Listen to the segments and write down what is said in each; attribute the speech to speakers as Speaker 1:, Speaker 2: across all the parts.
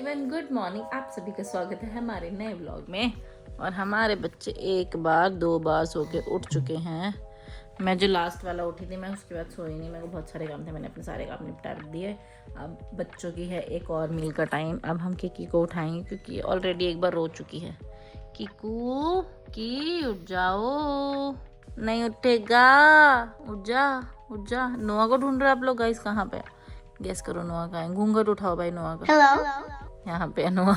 Speaker 1: Everyone, good morning. आप सभी का स्वागत है हमारे नए व्लॉग में। और हमारे बच्चे एक बार दो बार सो के उठ चुके हैं। मैं जो लास्ट वाला उठी थी, मैं उसके बाद सोई नहीं। मेरे को बहुत सारे काम थे, मैंने अपने सारे काम निपटा दिए। अब बच्चों की है एक और मील का टाइम। अब हम किकी को उठाएंगे क्योंकि ऑलरेडी एक बार रो चुकी है। किकू की उठ जाओ, नहीं उठेगा, उठ जा उठ जा। नोआ को ढूंढ रहे आप लोग गाइस, कहाँ पे? गेस करो नोआ का है। घूंघट उठाओ भाई नोआ का। हेलो, यहाँ पे है नोआ।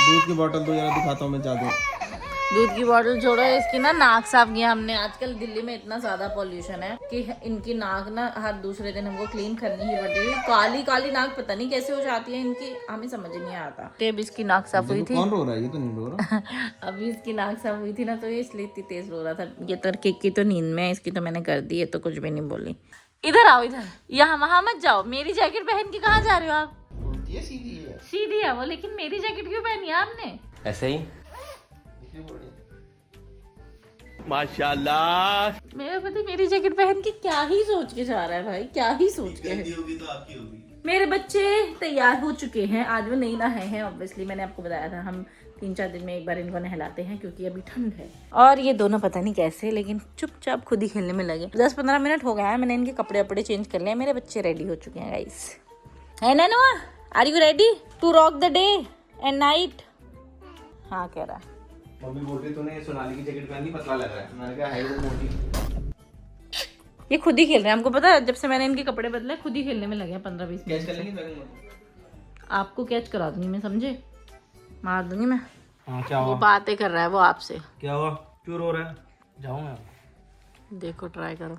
Speaker 2: दूध की बोतल तो यार दिखाता हूँ मैं ज्यादा।
Speaker 1: दूध की बोतल छोड़ो, इसकी ना नाक साफ किया हमने। आजकल दिल्ली में इतना ज्यादा पॉल्यूशन है कि इनकी नाक ना हर दूसरे दिन हमको क्लीन करनी ही पड़ती है। काली काली नाक पता नहीं कैसे हो जाती है इनकी, हमें समझ नहीं आता। अब इसकी नाक साफ हुई थी।
Speaker 2: कौन रो रहा है? ये तो नहीं रो रहा।
Speaker 1: अभी इसकी नाक साफ हुई थी ना, तो ये इसलिए इतनी तेज रो रहा था। ये तो केक की तो नींद में है, इसकी तो मैंने कर दी है, तो कुछ भी नहीं बोली। इधर आओ, इधर, यहाँ वहां मत जाओ। मेरी जैकेट पहन के कहाँ जा रहे हो आप? सीधी है वो, लेकिन मेरी जैकेट क्यों पहनी है आपने?
Speaker 2: ऐसे ही माशाल्लाह।
Speaker 1: मेरा पति मेरी जैकेट पहन के क्या ही सोच के जा रहा है भाई, क्या ही सोच के है।
Speaker 2: होगी तो आपकी होगी।
Speaker 1: मेरे बच्चे तैयार हो चुके हैं। आज वो नहीं नहाए हैं ऑब्वियसली, मैंने आपको बताया था। हम 3-4 दिन में एक बार इनको नहलाते हैं क्योंकि अभी ठंड है। और ये दोनों पता नहीं कैसे, लेकिन चुपचाप खुद ही खेलने में लगे। 10-15 मिनट हो गया है, मैंने इनके कपड़े वपड़े चेंज कर लिए। मेरे बच्चे रेडी हो चुके हैं गाइस। है ना Noah? Are you ready to rock the day and night? हाँ कह रहा है।
Speaker 2: मम्मी बोल रही तूने सोनाली की जैकेट पहनी, पतला लग रहा है। मैंने कहा है वो मोटी।
Speaker 1: ये खुद ही खेल रहे हैं। हमको पता है, जब से मैंने इनके कपड़े बदले खुद ही खेलने में लगे हैं 15-20
Speaker 2: कैच
Speaker 1: मिनट।
Speaker 2: कर लेंगे बैग।
Speaker 1: आपको कैच करा दूंगी मैं, समझे? मार दूंगी मैं।
Speaker 2: हाँ क्या
Speaker 1: वो
Speaker 2: हुआ?
Speaker 1: बातें कर रहा है वो आपसे।
Speaker 2: क्या हुआ? क्यों रो रहा है? जाऊँ मैं?
Speaker 1: देखो ट्राई करो।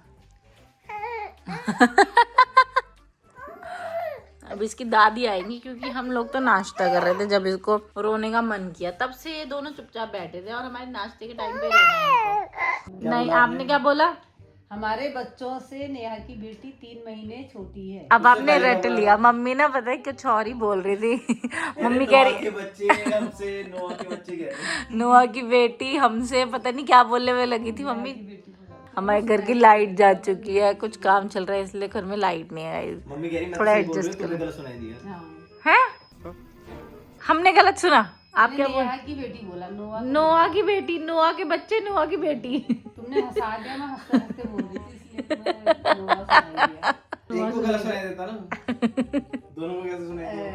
Speaker 1: अब इसकी दादी आएंगी क्योंकि हम लोग तो नाश्ता कर रहे थे। जब इसको रोने का मन किया तब से ये दोनों चुपचाप बैठे थे और हमारे नाश्ते के टाइम पे रोना है इनको। नहीं, आपने क्या बोला?
Speaker 3: हमारे बच्चों से नेहा की बेटी 3 महीने छोटी है।
Speaker 1: अब आपने रट लिया। मम्मी ना पता है कुछ और ही बोल रही थी। मम्मी कह रही
Speaker 2: बच्चे हमसे, नोआ के बच्चे कह रहे।
Speaker 1: नोआ की बेटी हमसे पता नहीं क्या बोलने में लगी थी मम्मी। हमारे घर की लाइट जा चुकी है, कुछ काम चल रहा है इसलिए घर में लाइट नहीं है।
Speaker 2: मम्मी कह रही
Speaker 1: थोड़ा एडजस्ट करो।
Speaker 2: गलत सुनाई दिया।
Speaker 1: हैं? हमने गलत सुना? आप क्या बोल?
Speaker 3: नेहा की बेटी बोला,
Speaker 1: नोआ की बेटी, नोआ के बच्चे, नोआ की बेटी।
Speaker 3: तुमने हंसा दिया, मैं हंसते हंसते बोल रही थी इसलिए तुम्हें नोआ सुनाई दिया।
Speaker 2: एक को गलत सुनाई देता ना, दोनों को कैसे सुनाई दिया?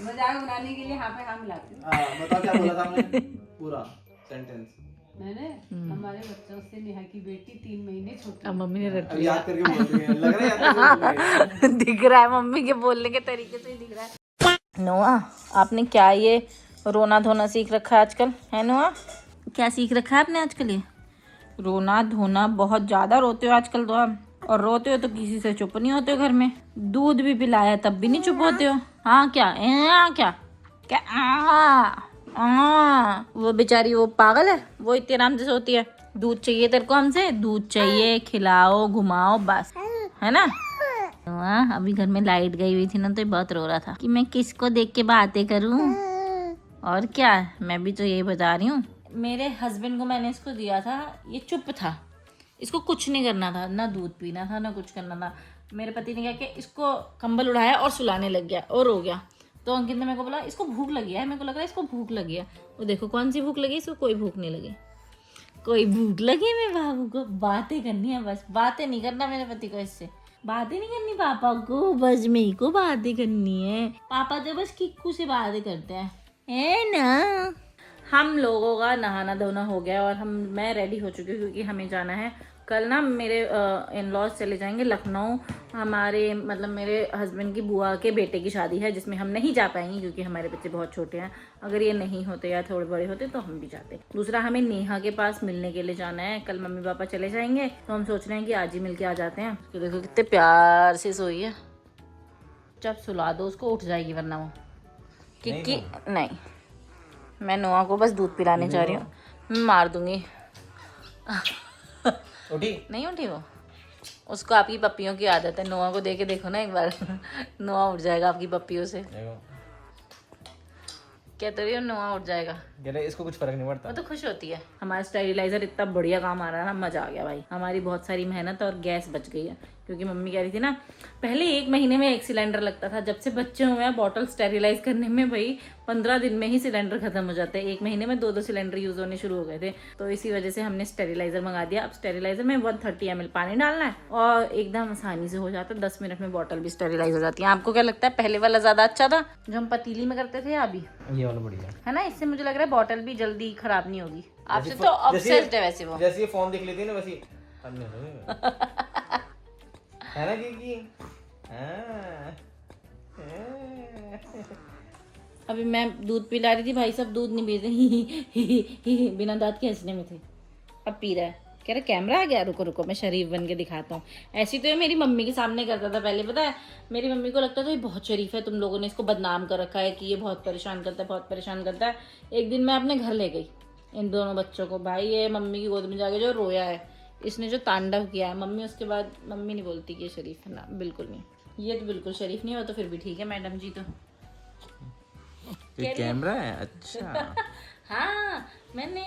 Speaker 3: मजाक बनाने के लिए हाँ पे हाँ मिलाती हूँ।
Speaker 2: हाँ बताओ क्या बोला था हमने? पूरा सेंटेंस
Speaker 3: मैंने हमारे बच्चों से नेहा की बेटी 3 महीने छोटी
Speaker 1: अब मम्मी ने रट
Speaker 2: अब याद करके बोल रही है। लग रहा है याद करके बोल रही है।
Speaker 1: दिख रहा है मम्मी के बोलने के तरीके से ही दिख रहा है। नोआ, आपने क्या ये रोना धोना सीख रखा है आजकल? है नोआ, क्या सीख रखा है आपने आजकल? ये रोना धोना बहुत ज्यादा रोते हो आजकल तो आप। और रोते हो तो किसी से चुप नहीं होते हो घर में। दूध भी पिलाया तब भी नहीं चुप होते हो। हाँ क्या क्या क्या वो बेचारी वो पागल है, वो इतने आराम से सोती है। दूध चाहिए तेरे को हमसे? दूध चाहिए, खिलाओ घुमाओ बस, है ना? अभी घर में लाइट गई हुई थी ना, तो ये बहुत रो रहा था कि मैं किसको देख के बातें करूं। और क्या, मैं भी तो यही बता रही हूँ। मेरे हस्बैंड को मैंने इसको दिया था, ये चुप था, इसको कुछ नहीं करना था, ना दूध पीना था ना कुछ करना था। मेरे पति ने क्या किया, इसको कंबल उड़ाया और सुलाने लग गया और रो गया। तो अंकित ने मेरे को बोला इसको भूख लगी है। मेरे को लग रहा है इसको भूख लगी है। वो देखो कौन सी भूख लगी, इसको कोई भूख नहीं लगी। कोई भूख लगी मेरे बाबू को? बातें करनी है बस, बातें नहीं करना मेरे पति को। इससे बातें नहीं करनी पापा को, बस मेरे को बातें करनी है। पापा तो बस किक्कू से बातें करते हैं, है ना? हम लोगों का नहाना धोना हो गया और मैं रेडी हो चुकी हूँ क्योंकि हमें जाना है कल ना। मेरे इन-लॉज चले जाएंगे लखनऊ। हमारे मतलब मेरे हस्बैंड की बुआ के बेटे की शादी है, जिसमें हम नहीं जा पाएंगे क्योंकि हमारे बच्चे बहुत छोटे हैं। अगर ये नहीं होते या थोड़े बड़े होते तो हम भी जाते। दूसरा, हमें नेहा के पास मिलने के लिए जाना है। कल मम्मी पापा चले जाएंगे तो हम सोच रहे हैं कि आज ही मिल के आ जाते हैं। तो देखो कितने प्यार से सोई है। जब सुला दो उसको, उठ जाएगी वरना वो। किक्की नहीं, मैं नोआ को बस दूध पिलाने जा रही हूँ। मार दूंगी।
Speaker 2: उठी?
Speaker 1: नहीं उठी वो, उसको आपकी पप्पियों की आदत है। नोआ को दे के देखो ना एक बार। नोआ उठ जाएगा आपकी पप्पियों से। क्या तो रही हो, नोआ उठ जाएगा।
Speaker 2: इसको कुछ फर्क नहीं पड़ता,
Speaker 1: वो तो खुश होती है। हमारा स्टेरिलाइजर इतना बढ़िया काम आ रहा है ना, मजा आ गया भाई। हमारी बहुत सारी मेहनत और गैस बच गई है क्योंकि मम्मी कह रही थी ना, पहले 1 महीने में 1 सिलेंडर लगता था, जब से बच्चे हुए हैं बॉटल स्टेरिलाइज करने में भाई 15 दिन में ही सिलेंडर खत्म हो जाते हैं। 1 महीने में 2-2 सिलेंडर यूज होने शुरू हो गए थे। तो इसी वजह से हमने स्टेरिलाइजर मंगा दिया। अब स्टेरिलाइजर में 130 ml पानी डालना है और एकदम आसानी से हो जाता है। 10 मिनट में बॉटल भी स्टेरिलाइज हो जाती है। आपको क्या लगता है पहले वाला ज्यादा अच्छा था जो हम पतीली में करते थे या अभी?
Speaker 2: ये वाला बढ़िया
Speaker 1: है ना, इससे मुझे लग रहा है बॉटल भी जल्दी खराब नहीं होगी। आपसे तो ऑब्सेस्ड है वैसे वो।
Speaker 2: जैसे ये फोन देख लेती है ना वैसे है ना की
Speaker 1: अभी मैं दूध पिला रही थी, भाई साहब दूध नहीं पी रहे बिना दांत के हंसने में थे। अब पी रहा है, कह रहा कैमरा आ गया, रुको रुको मैं शरीफ बन के दिखाता हूँ। ऐसी तो ये मेरी मम्मी के सामने करता था पहले, पता है मेरी मम्मी को लगता था ये बहुत शरीफ है, तुम लोगों ने इसको बदनाम कर रखा है कि ये बहुत परेशान करता है, बहुत परेशान करता है। एक दिन मैं अपने घर ले गई इन दोनों बच्चों को, भाई ये मम्मी की गोद में जाके जो रोया है, इसने जो तांडव किया है, मम्मी उसके बाद मम्मी नहीं बोलती कि ये शरीफ है ना, बिल्कुल नहीं। ये तो बिल्कुल शरीफ नहीं हो तो फिर भी ठीक है मैडम जी। तो
Speaker 2: ये कैमरा है अच्छा।
Speaker 1: हाँ मैंने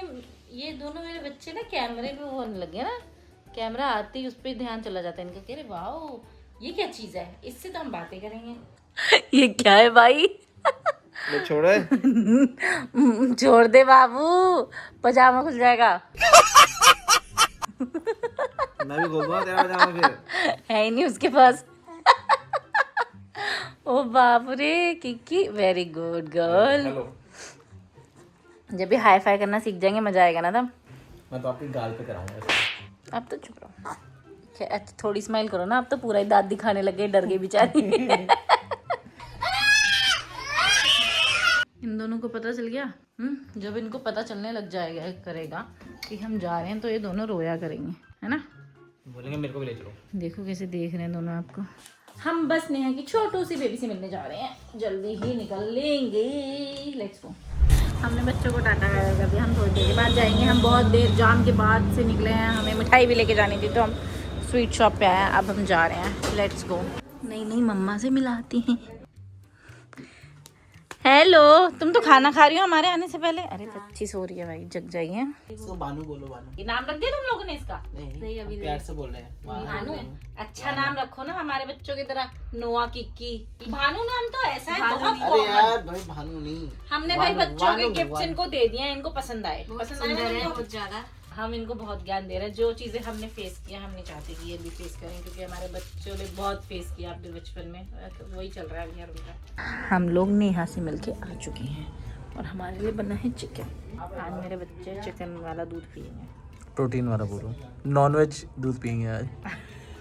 Speaker 1: ये दोनों मेरे बच्चे ना कैमरे पे वो होने लगे ना, कैमरा आते ही उस पर ध्यान चला जाता है इनका। कह रहे वाह ये क्या चीज है, इससे तो हम बातें करेंगे। ये क्या है भाई?
Speaker 2: छोड़
Speaker 1: छोड़ दे बाबू, पजामा खुल जाएगा।
Speaker 2: मैं भी खोल दूंगा तेरा पजामा फिर।
Speaker 1: है ही नहीं उसके पास। ओ बाप रे Kiki, very good girl.
Speaker 2: Hello,
Speaker 1: जब भी हाई फाई करना सीख जाएंगे मजा आएगा ना तब।
Speaker 2: मैं तो आपकी गाल पे कराऊंगा।
Speaker 1: अब तो चुप रहो, अच्छा थोड़ी स्माइल करो ना, अब तो पूरा ही दांत दिखाने लगे, डर गई बेचारी। इन दोनों को पता चल गया। जब इनको पता चलने लग जाएगा करेगा कि हम जा रहे हैं तो ये दोनों रोया करेंगे, है ना?
Speaker 2: बोलेंगे मेरे को भी ले चलो।
Speaker 1: देखो कैसे देख रहे हैं दोनों आपको। हम बस नेहा की छोटू सी बेबी से मिलने जा रहे हैं, जल्दी ही निकल लेंगे। Let's go. हमने बच्चों को टाटा कर दिया, हम थोड़ी देर के बाद जाएंगे। हम बहुत देर जाम के बाद से निकले हैं, हमें मिठाई भी लेके जानी थी तो हम स्वीट शॉप पे आए हैं। अब हम जा रहे हैं, लेट्स गो। नहीं मम्मा से मिलाती हैं। हेलो, तुम तो खाना खा रही हो हमारे आने से पहले। अरे अच्छी सो रही है भाई, जग जाइए।
Speaker 2: इसको बानू बोलो, बानू।
Speaker 1: ये नाम रख दिया तुम लोगों ने इसका?
Speaker 2: नहीं अभी प्यार से बोल रहे हैं
Speaker 1: भानु। अच्छा नाम रखो ना हमारे बच्चों की तरह, नोआ किक्की। भानु नाम तो ऐसा है बहुत
Speaker 2: अरे यार भाई भानु नहीं,
Speaker 1: हमने भाई बच्चों के गिफ्ट्स इनको दे दिए हैं, इनको पसंद आए बहुत ज्यादा। हम इनको बहुत ज्ञान दे रहे हैं, जो चीजें हमने फेस किया हम नहीं चाहते कि ये भी फेस करें, क्योंकि हमारे बच्चों ने बहुत फेस किया अपने बचपन में, तो वही चल रहा है यार उनका। हम लोग नेहा से मिलके आ चुके हैं और हमारे लिए बना है चिकन। आज मेरे बच्चे चिकन वाला दूध पिएंगे,
Speaker 2: प्रोटीन वाला बोलो, नॉनवेज दूध पियेंगे आज।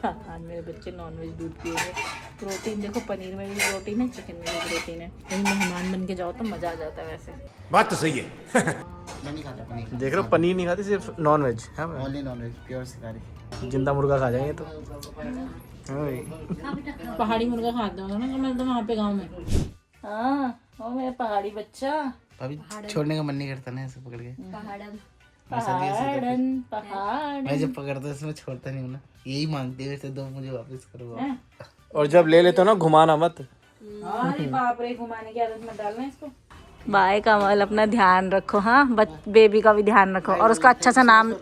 Speaker 1: आज मेरे बच्चे नॉनवेज दूध पिएंगे। प्रोटीन देखो, पनीर में भी प्रोटीन है, चिकन में भी प्रोटीन है। कहीं मेहमान बन के जाओ तो मजा आ जाता है। वैसे
Speaker 4: बात तो सही है।
Speaker 2: मैं नहीं खाता पनीर।
Speaker 4: देख रहे हो, पनीर नहीं खाती, सिर्फ नॉनवेज है।
Speaker 2: ओनली नॉनवेज, प्योर शिकारी।
Speaker 4: जिंदा मुर्गा खा जाएंगे तो।
Speaker 1: पहाड़ी मुर्गा खाते हो ना मैं तो वहाँ पे गाँव में। हाँ वो मेरा पहाड़ी बच्चा।
Speaker 2: अभी छोड़ने का मन नहीं करता ना ऐसे पकड़ के।
Speaker 1: पहाड़
Speaker 2: मैं जब पकड़ता हूँ इसमें छोड़ता नहीं हूँ ना, यही मांगते हुए तो मुझे वापस करो।
Speaker 4: और जब ले लेते हो ना, घुमाना मत।
Speaker 1: अरे बाप रे, घुमाने की आदत मत डालना इसको। बाय कमल, अपना ध्यान रखो। हाँ बेबी का भी ध्यान रखो और उसका अच्छा सा नाम।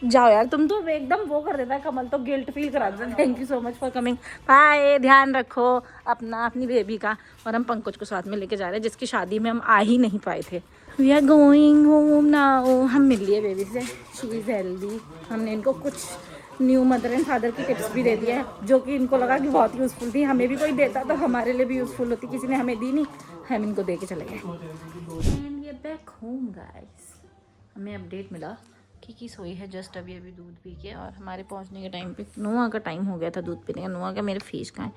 Speaker 1: जाओ यार, तुम तो एकदम वो कर देता है कमल, तो गिल्ट फील करा देता है। Thank you so much for coming. Bye, ध्यान रखो अपना, अपनी बेबी का। और हम पंकज को साथ में लेके जा रहे हैं, जिसकी शादी में हम आ ही नहीं पाए थे। We are going home now. हम मिल लिए बेबी से, शी इज़ हेल्दी। हमने इनको कुछ न्यू मदर एंड फादर की टिप्स भी दे दिया है, जो कि इनको लगा कि बहुत यूज़फुल थी। हमें भी कोई देता तो हमारे लिए भी यूज़फुल होती, किसी ने हमें दी नहीं, हम इनको दे के चले गए। And we are back home guys. हमें अपडेट मिला कि सोई है जस्ट अभी दूध पी के, और हमारे पहुंचने के टाइम पे नोआ का टाइम हो गया था दूध पीने का। नोआ का मेरे फेस का है,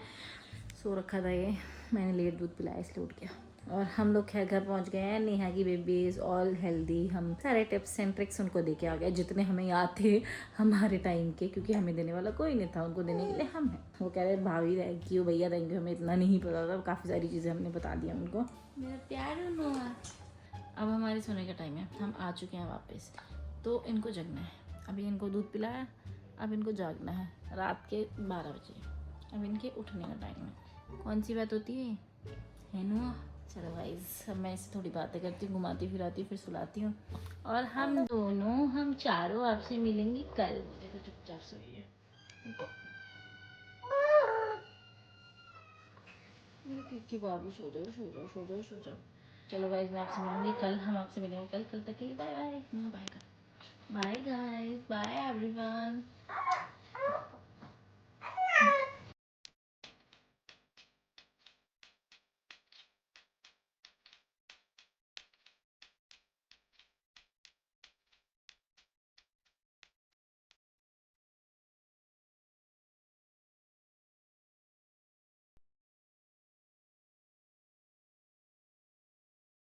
Speaker 1: सो रखा था ये, मैंने लेट दूध पिलाया इसलिए उठ गया। और हम लोग खैर घर पहुंच गए हैं। नेहा की बेबी इज़ ऑल हेल्दी। हम सारे टिप्स एंड ट्रिक्स उनको दे के आ गए, जितने हमें याद थे हमारे टाइम के, क्योंकि हमें देने वाला कोई नहीं था, उनको देने के लिए हम हैं। वो कह रहे भाभी थैंक यू, भैया थैंक यू, हमें इतना नहीं पता था, काफ़ी सारी चीज़ें हमने बता दिया उनको। मेरा प्यार नोआ। अब हमारे सोने का टाइम है, हम आ चुके हैं वापस, तो इनको जगना है। अभी इनको दूध पिलाया, अब इनको जागना है रात के 12 बजे। अब इनके उठने का टाइम है। कौन सी बात होती है नुआ? चलो गाइस, अब मैं इससे थोड़ी बातें करती हूँ, घुमाती फिराती हूँ, फिर सुलाती हूँ। और हम चारों आपसे मिलेंगे कल। देखो चुपचाप सोइए। की बाबू सो जाओ सो जाओ सो जाओ सो जाओ। चलो गाइस मैं आपसे मिलूंगी कल, हम आपसे मिलेंगे कल। कल तक के लिए bye bye. Bye bye guys, bye everyone.